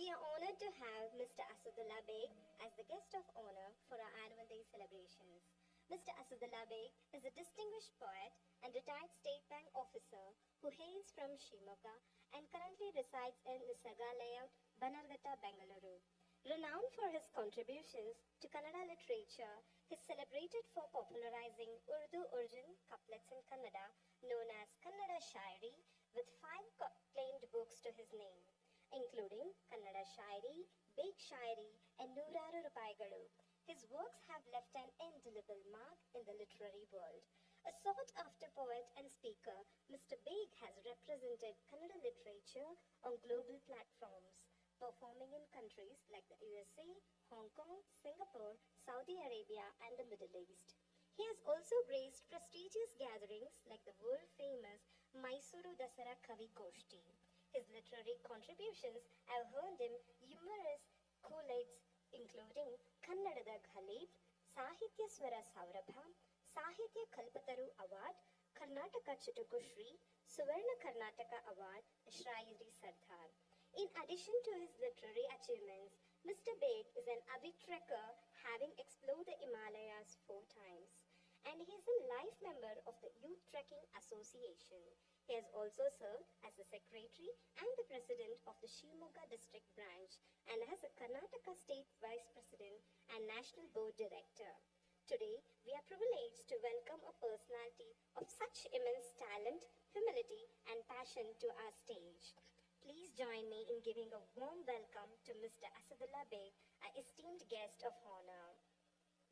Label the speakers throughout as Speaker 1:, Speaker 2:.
Speaker 1: We are honored to have Mr. Asadullah Beg as the guest of honor for our annual day celebrations. Mr. Asadullah Beg is a distinguished poet and retired State Bank officer who hails from Shimoga and currently resides in Nisaga Layout, Bannerghatta, Bengaluru. Renowned for his contributions to Kannada literature, he is celebrated for popularizing Urdu origin couplets in Kannada, known as Kannada Shairi, with 5 claimed books to his name, including Kannada Shairi, Beg Shairi, and Nuraru Rupaigalu. His works have left an indelible mark in the literary world. A sought-after poet and speaker, Mr. Beg has represented Kannada literature on global platforms, performing in countries like the USA, Hong Kong, Singapore, Saudi Arabia, and the Middle East. He has also graced prestigious gatherings like the world-famous Mysuru Dasara Kavi Goshti. His literary contributions have earned him numerous accolades, including Kannadada Ghalib, Sahitya Swara Saurabha, Sahitya Kalpataru Award, Karnataka Chutuku Shri, Suvarna Karnataka Award, Shrayari Sardar. In addition to his literary achievements, Mr. Beg is an avid trekker, having explored the Himalayas 4 times, and he is a life member of the Youth Trekking Association. He has also served as the secretary and the president of the Shimoga district branch and as a Karnataka state vice president and national board director. Today, we are privileged to welcome a personality of such immense talent, humility, and passion to our stage. Please join me in giving a warm welcome to Mr. Asadullah Beg, our esteemed guest of honor.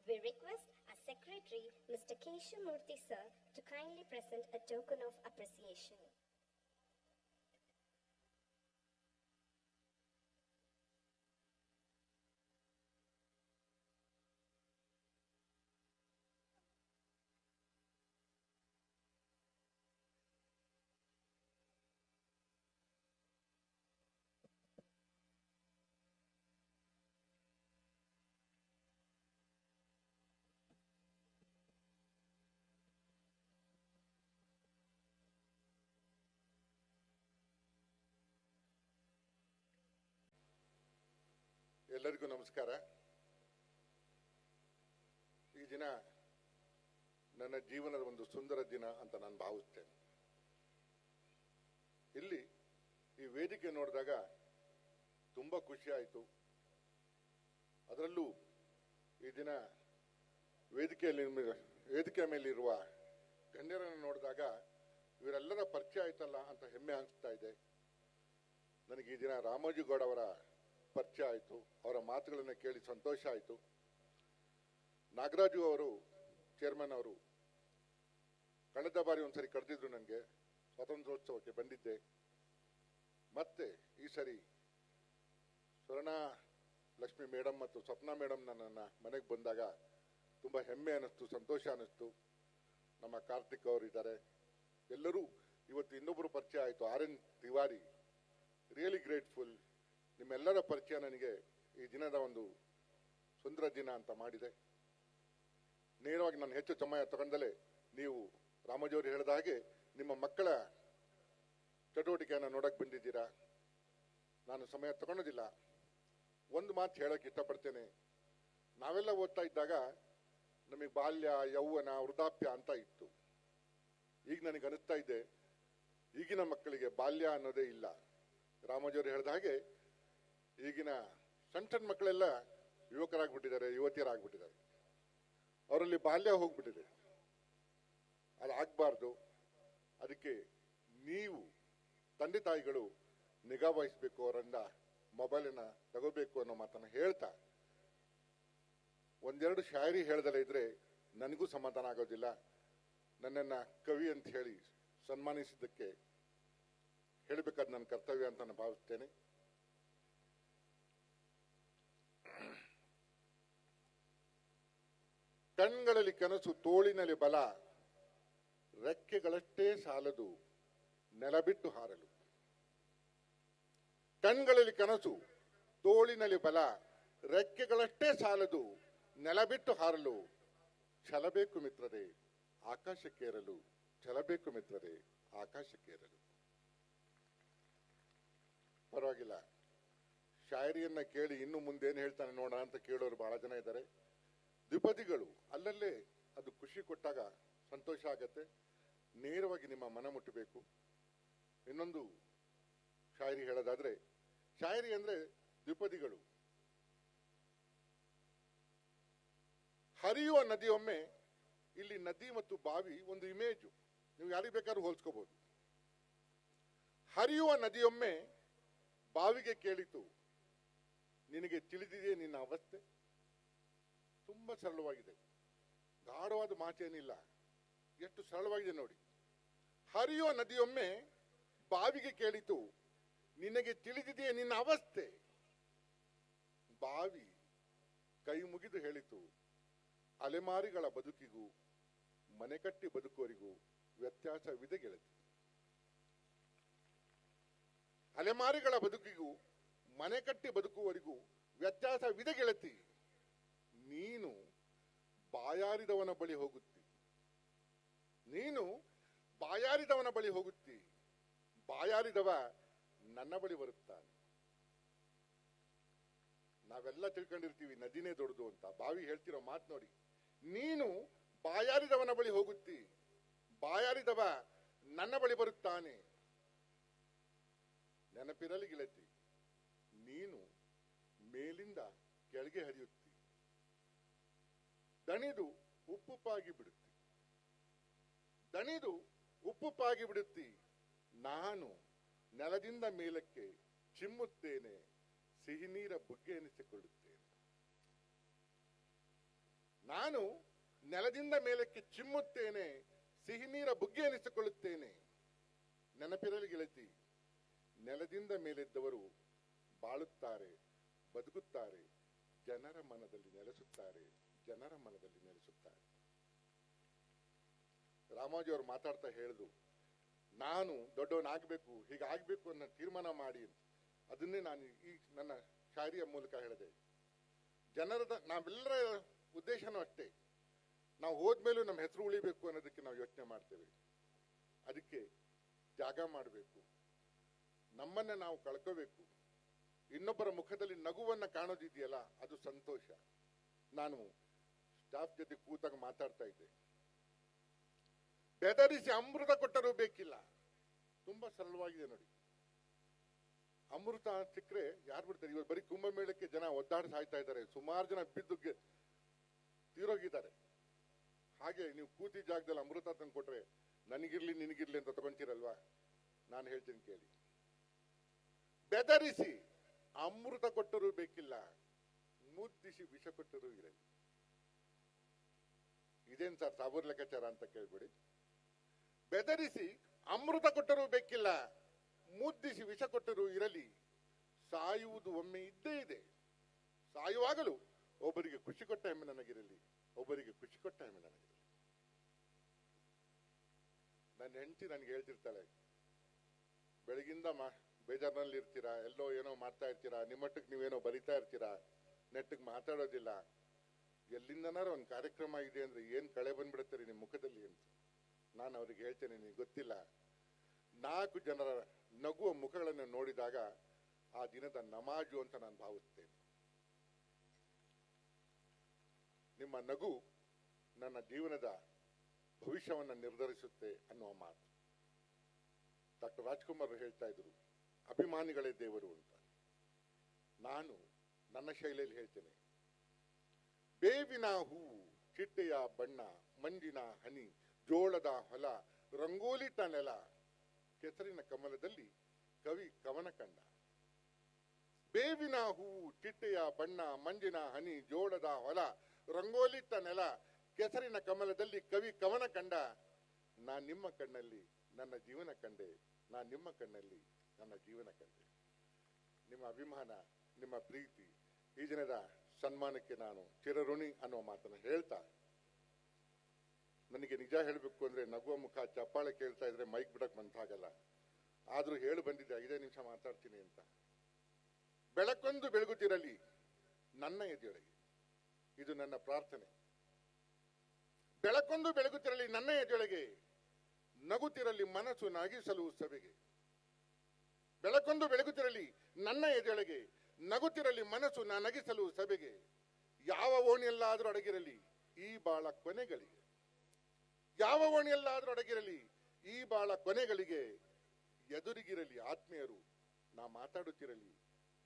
Speaker 1: We request our secretary, Mr. Keshamurthy sir, to kindly present a token of appreciation.
Speaker 2: ಎಲ್ಲರಿಗೂ ನಮಸ್ಕಾರ. ಈ ದಿನ ನನ್ನ ಜೀವನದ ಒಂದು ಸುಂದರ ದಿನ ಅಂತ ನಾನು ಭಾವಿಸ್ತೇನೆ. ಇಲ್ಲಿ ಈ ವೇದಿಕೆ ನೋಡಿದಾಗ ತುಂಬ ಖುಷಿ ಆಯಿತು. ಅದರಲ್ಲೂ ಈ ದಿನ ವೇದಿಕೆ ಮೇಲಿರುವ ಗಣ್ಯರನ್ನು ನೋಡಿದಾಗ ಇವರೆಲ್ಲರ ಪರಿಚಯ ಆಯ್ತಲ್ಲ ಅಂತ ಹೆಮ್ಮೆ ಅನಿಸ್ತಾ ಇದೆ. ನನಗೆ ಈ ದಿನ ರಾಮೋಜಿ ಗೌಡ ಅವರ ಪರಿಚಯ ಆಯಿತು. ಅವರ ಮಾತುಗಳನ್ನು ಕೇಳಿ ಸಂತೋಷ ಆಯಿತು. ನಾಗರಾಜು ಅವರು ಚೇರ್ಮನ್ ಅವರು ಕಳೆದ ಬಾರಿ ಒಂದ್ಸರಿ ಕರೆದಿದ್ರು, ನನಗೆ ಸ್ವಾತಂತ್ರ್ಯೋತ್ಸವಕ್ಕೆ ಬಂದಿದ್ದೆ. ಮತ್ತೆ ಈ ಸರಿ ಸ್ವರ್ಣ ಲಕ್ಷ್ಮಿ ಮೇಡಮ್ ಮತ್ತು ಸ್ವಪ್ನ ಮೇಡಮ್ ನನ್ನ ಮನೆಗೆ ಬಂದಾಗ ತುಂಬ ಹೆಮ್ಮೆ ಅನ್ನಿಸ್ತು, ಸಂತೋಷ ಅನ್ನಿಸ್ತು. ನಮ್ಮ ಕಾರ್ತಿಕ್ ಅವರಿದ್ದಾರೆ. ಎಲ್ಲರೂ ಇವತ್ತು ಇನ್ನೊಬ್ಬರು ಪರಿಚಯ ಆಯಿತು, RN ತಿವಾರಿ. Really grateful. ನಿಮ್ಮೆಲ್ಲರ ಪರಿಚಯ ನನಗೆ ಈ ದಿನದ ಒಂದು ಸುಂದರ ದಿನ ಅಂತ ಮಾಡಿದೆ. ನೇರವಾಗಿ ನಾನು ಹೆಚ್ಚು ಸಮಯ ತಗೊಂಡಲೇ, ನೀವು ರಾಮೋಜಿಯವರು ಹೇಳಿದ ಹಾಗೆ ನಿಮ್ಮ ಮಕ್ಕಳ ಚಟುವಟಿಕೆಯನ್ನು ನೋಡಕ್ಕೆ ಬಂದಿದ್ದೀರಾ. ನಾನು ಸಮಯ ತಗೊಳ್ಳೋದಿಲ್ಲ. ಒಂದು ಮಾತು ಹೇಳೋಕ್ಕೆ ಇಷ್ಟಪಡ್ತೇನೆ. ನಾವೆಲ್ಲ ಓದ್ತಾ ಇದ್ದಾಗ ನಮಗೆ ಬಾಲ್ಯ, ಯೌವನ, ವೃದ್ಧಾಪ್ಯ ಅಂತ ಇತ್ತು. ಈಗ ನನಗೆ ಅನಿಸ್ತಾ ಇದೆ, ಈಗಿನ ಮಕ್ಕಳಿಗೆ ಬಾಲ್ಯ ಅನ್ನೋದೇ ಇಲ್ಲ. ರಾಮೋಜಿಯವರು ಹೇಳಿದ ಹಾಗೆ ಈಗಿನ ಸಣ್ಣ ಮಕ್ಕಳೆಲ್ಲ ಯುವಕರಾಗ್ಬಿಟ್ಟಿದ್ದಾರೆ, ಯುವತಿಯರಾಗ್ಬಿಟ್ಟಿದ್ದಾರೆ. ಅವರಲ್ಲಿ ಬಾಲ್ಯ ಹೋಗ್ಬಿಟ್ಟಿದೆ. ಅದಾಗಬಾರ್ದು. ಅದಕ್ಕೆ ನೀವು ತಂದೆ ತಾಯಿಗಳು ನಿಗಾ ವಹಿಸಬೇಕು, ಅವರಿಂದ ಮೊಬೈಲನ್ನು ತಗೋಬೇಕು ಅನ್ನೋ ಮಾತನ್ನು ಹೇಳ್ತಾ, ಒಂದೆರಡು ಶಾಯರಿ ಹೇಳ್ದಲೇ ಇದ್ರೆ ನನಗೂ ಸಮಾಧಾನ ಆಗೋದಿಲ್ಲ. ನನ್ನನ್ನು ಕವಿ ಅಂತ ಹೇಳಿ ಸನ್ಮಾನಿಸಿದ್ದಕ್ಕೆ ಹೇಳಬೇಕಾದ ನನ್ನ ಕರ್ತವ್ಯ ಅಂತ ನಾನು ಭಾವಿಸ್ತೇನೆ. ಕಣ್ಗಳಲ್ಲಿ ಕನಸು, ತೋಳಿನಲ್ಲಿ ಬಲ, ರೆಕ್ಕೆಗಳಷ್ಟೇ ಸಾಲದು ನೆಲ ಬಿಟ್ಟು ಹಾರಲು. ಕಣ್ಗಳಲ್ಲಿ ಕನಸು, ತೋಳಿನಲ್ಲಿ ಬಲ, ರೆಕ್ಕೆಗಳಷ್ಟೇ ಸಾಲದು ನೆಲ ಬಿಟ್ಟು ಹಾರಲು. ಛಲಬೇಕು ಮಿತ್ರರೇ ಆಕಾಶಕ್ಕೇರಲು, ಛಲಬೇಕು ಮಿತ್ರರೇ ಆಕಾಶಕ್ಕೇರಲು. ಪರವಾಗಿಲ್ಲ. ಶಾಯರಿಯನ್ನ ಕೇಳಿ ಇನ್ನು ಮುಂದೇನು ಹೇಳ್ತಾನೆ ನೋಡೋಣ ಅಂತ ಕೇಳೋರು ಬಹಳ ಜನ ಇದ್ದಾರೆ. ದ್ವಿಪದಿಗಳು ಅಲ್ಲಲ್ಲೇ ಅದು ಖುಷಿ ಕೊಟ್ಟಾಗ ಸಂತೋಷ ಆಗತ್ತೆ. ನೇರವಾಗಿ ನಿಮ್ಮ ಮನ ಮುಟ್ಟಬೇಕು. ಇನ್ನೊಂದು ಶಾಯರಿ ಹೇಳೋದಾದ್ರೆ, ಶಾಯರಿ ಅಂದ್ರೆ ದ್ವಿಪದಿಗಳು. ಹರಿಯುವ ನದಿಯೊಮ್ಮೆ, ಇಲ್ಲಿ ನದಿ ಮತ್ತು ಬಾವಿ ಒಂದು ಇಮೇಜು, ನೀವು ಯಾರಿಗೆ ಬೇಕಾದ್ರೂ ಹೋಲಿಸ್ಕೋಬಹುದು. ಹರಿಯುವ ನದಿಯೊಮ್ಮೆ ಬಾವಿಗೆ ಕೇಳಿತು, ನಿನಗೆ ತಿಳಿದಿದೆಯೇ ನಿನ್ನ ಅವಸ್ಥೆ. ತುಂಬಾ ಸರಳವಾಗಿದೆ, ಗಾಢವಾದ ಮಾತೇನಿಲ್ಲ, ಎಷ್ಟು ಸರಳವಾಗಿದೆ ನೋಡಿ. ಹರಿಯುವ ನದಿಯೊಮ್ಮೆ ಬಾವಿಗೆ ಕೇಳಿತು, ನಿನಗೆ ತಿಳಿದಿದೆಯೇ ನಿನ್ನ ಅವಸ್ಥೆ. ಬಾವಿ ಕೈ ಮುಗಿದು ಹೇಳಿತು, ಅಲೆಮಾರಿಗಳ ಬದುಕಿಗೂ ಮನೆ ಕಟ್ಟಿ ಬದುಕುವರಿಗೂ ವ್ಯತ್ಯಾಸವಿದೆ ಗೆಳತಿ. ಅಲೆಮಾರಿಗಳ ಬದುಕಿಗೂ ಮನೆ ಕಟ್ಟಿ ಬದುಕುವರಿಗೂ ವ್ಯತ್ಯಾಸವಿದೆ ಗೆಳತಿ. ನೀನು ಬಾಯಾರಿದವನ ಬಳಿ ಹೋಗುತ್ತಿ, ನೀನು ಬಾಯಾರಿದವನ ಬಳಿ ಹೋಗುತ್ತಿ, ಬಾಯಾರಿದವ ನನ್ನ ಬಳಿ ಬರುತ್ತಾನೆ. ನಾವೆಲ್ಲ ತಿಳ್ಕೊಂಡಿರ್ತೀವಿ ನದಿನೇ ದೊಡ್ಡದು ಅಂತ. ಬಾವಿ ಹೇಳ್ತಿರೋ ಮಾತು ನೋಡಿ, ನೀನು ಬಾಯಾರಿದವನ ಬಳಿ ಹೋಗುತ್ತಿ, ಬಾಯಾರಿದವ ನನ್ನ ಬಳಿ ಬರುತ್ತಾನೆ. ನೆನಪಿರಲಿ ಗೆಳತಿ, ನೀನು ಮೇಲಿಂದ ಕೆಳಗೆ ಹರಿಯುತ್ತಿ, ದಣಿದು ಉಪ್ಪುಪ್ಪಾಗಿ ಬಿಡುತ್ತಿ, ದಣಿದು ಉಪ್ಪುಪ್ಪಾಗಿ ಬಿಡುತ್ತಿ. ನಾನು ನೆಲದಿಂದ ಮೇಲಕ್ಕೆ ಚಿಮ್ಮುತ್ತೇನೆ, ಸಿಹಿ ನೀರ ಬುಗ್ಗೆ ಎನಿಸಿಕೊಳ್ಳುತ್ತೇನೆ. ನಾನು ನೆಲದಿಂದ ಮೇಲಕ್ಕೆ ಚಿಮ್ಮುತ್ತೇನೆ, ಸಿಹಿ ನೀರ ಬುಗ್ಗೆ ಎನಿಸಿಕೊಳ್ಳುತ್ತೇನೆ. ನೆನಪಿರಲಿ ಗೆಳತಿ, ನೆಲದಿಂದ ಮೇಲಿದ್ದವರು ಬಾಳುತ್ತಾರೆ, ಬದುಕುತ್ತಾರೆ, ಜನರ ಮನದಲ್ಲಿ ನೆಲೆಸುತ್ತಾರೆ, ಜನರ ಮನದಲ್ಲಿ ನೆಲೆಸುತ್ತಾರೆ. ರಾಮೋಜಿಯವರು ಮಾತಾಡ್ತಾ ಹೇಳಿದ್ರು, ನಾನು ದೊಡ್ಡವನಾಗಬೇಕು, ಹೀಗಾಗಬೇಕು ಅನ್ನೋ ತೀರ್ಮಾನ ಮಾಡಿ. ಅದನ್ನೇ ನಾನು ಈ ನನ್ನ ಶಾಯರಿಯ ಮೂಲಕ ಹೇಳಿದೆ. ನಾವೆಲ್ಲರ ಉದ್ದೇಶನೂ ಅಷ್ಟೇ, ನಾವು ಹೋದ್ಮೇಲೂ ನಮ್ಮ ಹೆಸರು ಉಳಿಬೇಕು ಅನ್ನೋದಕ್ಕೆ ನಾವು ಯೋಚನೆ ಮಾಡ್ತೇವೆ. ಅದಕ್ಕೆ ತ್ಯಾಗ ಮಾಡಬೇಕು, ನಮ್ಮನ್ನ ನಾವು ಕಳ್ಕೋಬೇಕು. ಇನ್ನೊಬ್ಬರ ಮುಖದಲ್ಲಿ ನಗುವನ್ನ ಕಾಣೋದಿದೆಯಲ್ಲ, ಅದು ಸಂತೋಷ. ನಾನು ಸ್ಟಾಫ್ ಜೊತೆ ಕೂತಾಗ ಮಾತಾಡ್ತಾ ಇದ್ದೆ. ಬೆದರಿಸಿ ಅಮೃತ ಕೊಟ್ಟರೂ ಬೇಕಿಲ್ಲ. ತುಂಬಾ ಸರಳವಾಗಿದೆ ನೋಡಿ. ಅಮೃತ ಸಿಕ್ಕರೆ ಯಾರು ಬಿಡ್ತಾರೆ? ಇವಾಗ ಬರೀ ಕುಂಭಮೇಳಕ್ಕೆ ಜನ ಒದ್ದಾಡಿ ಸಾಯ್ತಾ ಇದ್ದಾರೆ, ಸುಮಾರು ಜನ ಬಿದ್ದು ತೀರೋಗಿದ್ದಾರೆ. ಹಾಗೆ ನೀವು ಕೂತಿ ಜಾಗದಲ್ಲಿ ಅಮೃತ ತಂದು ಕೊಟ್ರೆ ನನಗಿರ್ಲಿ ನಿನಗಿರ್ಲಿ ಅಂತ ತಗೊಂತೀರಲ್ವಾ? ನಾನು ಹೇಳ್ತೀನಿ ಕೇಳಿ, ಬೆದರಿಸಿ ಅಮೃತ ಕೊಟ್ಟರೂ ಬೇಕಿಲ್ಲ, ಮುದ್ದಿಸಿ ವಿಷ ಕೊಟ್ಟರೂ ಇರಲಿ. ಇದೇನ್ ಸರ್ ಸಾಬೂರ್ ಲೆಕ್ಕಾಚಾರ ಅಂತ ಕೇಳ್ಬೇಡಿ. ಬೆದರಿಸಿ ಅಮೃತ ಕೊಟ್ಟರೂ ಬೇಕಿಲ್ಲ, ಮುದ್ದಿಸಿ ವಿಷ ಕೊಟ್ಟರೂ ಇರಲಿ. ಸಾಯುವುದು ಒಮ್ಮೆ ಇದ್ದೇ ಇದೆ, ಸಾಯುವಾಗಲೂ ಒಬ್ಬರಿಗೆ ಖುಷಿ ಕೊಟ್ಟ ಹೆಮ್ಮೆ ನನಗಿರಲಿ, ಒಬ್ಬರಿಗೆ ಖುಷಿ ಕೊಟ್ಟ ಹೆಮ್ಮೆ ನನಗಿರಲಿ. ನನ್ನ ಹೆಂಡತಿ ನನಗೆ ಹೇಳ್ತಿರ್ತಾಳೆ, ಬೆಳಗಿಂದ ಬೇಜಾರಿನಲ್ಲಿ ಇರ್ತೀರಾ, ಎಲ್ಲೋ ಏನೋ ಮಾಡ್ತಾ ಇರ್ತೀರಾ, ನಿಮ್ಮಟ್ಟಕ್ಕೆ ನೀವೇನೋ ಬರಿತಾ ಇರ್ತೀರಾ, ನೆಟ್ಟಿಗೆ ಮಾತಾಡೋದಿಲ್ಲ, ಎಲ್ಲಿಂದನಾರು ಒಂದು ಕಾರ್ಯಕ್ರಮ ಇದೆ ಅಂದ್ರೆ ಏನ್ ಕಳೆ ಬಂದ್ಬಿಡುತ್ತಾರೆ ನಿಮ್ಮ ಮುಖದಲ್ಲಿ ಅಂತ. ನಾನು ಅವ್ರಿಗೆ ಹೇಳ್ತೇನೆ, ನಿಮಗೆ ಗೊತ್ತಿಲ್ಲ, 4 ಜನರ ನಗುವ ಮುಖಗಳನ್ನು ನೋಡಿದಾಗ ಆ ದಿನದ ನಮಾಜು ಅಂತ ನಾನು ಭಾವಿಸ್ತೇನೆ. ನಿಮ್ಮ ನಗು ನನ್ನ ಜೀವನದ ಭವಿಷ್ಯವನ್ನು ನಿರ್ಧರಿಸುತ್ತೆ ಅನ್ನುವ ಮಾತು ಡಾಕ್ಟರ್ ರಾಜ್ಕುಮಾರ್ ಹೇಳ್ತಾ ಇದ್ರು, ಅಭಿಮಾನಿಗಳೇ ದೇವರು ಅಂತ. ನಾನು ನನ್ನ ಶೈಲಿಯಲ್ಲಿ ಹೇಳ್ತೇನೆ, ಬೇವಿನ ಹೂವು, ಚಿಟ್ಟೆಯ ಬಣ್ಣ, ಮಂಜಿನ ಹನಿ, ಜೋಳದ ಹೊಲ, ರಂಗೋಲಿಟ ನೆಲ, ಕೆಸರಿನ ಕಮಲದಲ್ಲಿ ಕವಿ ಕವನ ಕಂಡ. ಬೇವಿನ ಹೂವು, ಚಿಟ್ಟೆಯ ಬಣ್ಣ, ಮಂಜಿನ ಹನಿ, ಜೋಳದ ಹೊಲ, ರಂಗೋಲಿಟ ನೆಲ, ಕೆಸರಿನ ಕಮಲದಲ್ಲಿ ಕವಿ ಕವನ ಕಂಡ. ನಾನ್ ನಿಮ್ಮ ಕಣ್ಣಲ್ಲಿ ನನ್ನ ಜೀವನ ಕಂಡೆ, ನಾನ್ ನಿಮ್ಮ ಕಣ್ಣಲ್ಲಿ ನನ್ನ ಜೀವನ ಕಂಡೆ. ನಿಮ್ಮ ಅಭಿಮಾನ, ನಿಮ್ಮ ಪ್ರೀತಿ, ಈ ದಿನದ ಸನ್ಮಾನಕ್ಕೆ ನಾನು ಚಿರಋಣಿ ಅನ್ನೋ ಮಾತನ್ನು ಹೇಳ್ತಾ, ನನಗೆ ನಿಜ ಹೇಳಬೇಕು ಅಂದ್ರೆ ನಗುವ ಮುಖ, ಚಪ್ಪಾಳೆ ಕೇಳ್ತಾ ಇದ್ರೆ ಮೈಕ್ ಬಿಡಕ್ ಬಂತಾಗಲ್ಲ. ಆದ್ರೂ ಹೇಳು ಬಂದಿದ್ದೆ 5 ನಿಮಿಷ ಮಾತಾಡ್ತೀನಿ ಅಂತ. ಬೆಳಕೊಂದು ಬೆಳಗುತ್ತಿರಲಿ ನನ್ನ ಎದೆಯೊಳಗೆ, ಇದು ನನ್ನ ಪ್ರಾರ್ಥನೆ. ಬೆಳಕೊಂದು ಬೆಳಗುತ್ತಿರಲಿ ನನ್ನ ಎದೆಯೊಳಗೆ, ನಗುತ್ತಿರಲಿ ಮನಸ್ಸು ನಗಿಸಲು ಸಭೆಗೆ. ಬೆಳಕೊಂದು ಬೆಳಗುತ್ತಿರಲಿ ನನ್ನ ಎದೆಯೊಳಗೆ, ನಗುತ್ತಿರಲಿ ಮನಸ್ಸು ನಾ ನಗಿಸಲು ಸಭೆಗೆ, ಯಾವ ಓಣಿಯಲ್ಲಾದರೂ ಅಡಗಿರಲಿ ಈ ಬಾಳ ಕೊನೆಗಳಿಗೆ, ಯಾವ ಓಣಿಯಲ್ಲಾದರೂ ಅಡಗಿರಲಿ ಈ ಬಾಳ ಕೊನೆಗಳಿಗೆ, ಎದುರಿಗಿರಲಿ ಆತ್ಮೀಯರು ನಾ ಮಾತಾಡುತ್ತಿರಲಿ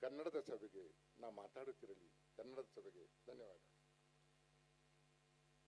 Speaker 2: ಕನ್ನಡದ ಸಭೆಗೆ, ನಾ ಮಾತಾಡುತ್ತಿರಲಿ ಕನ್ನಡದ ಸಭೆಗೆ. ಧನ್ಯವಾದ.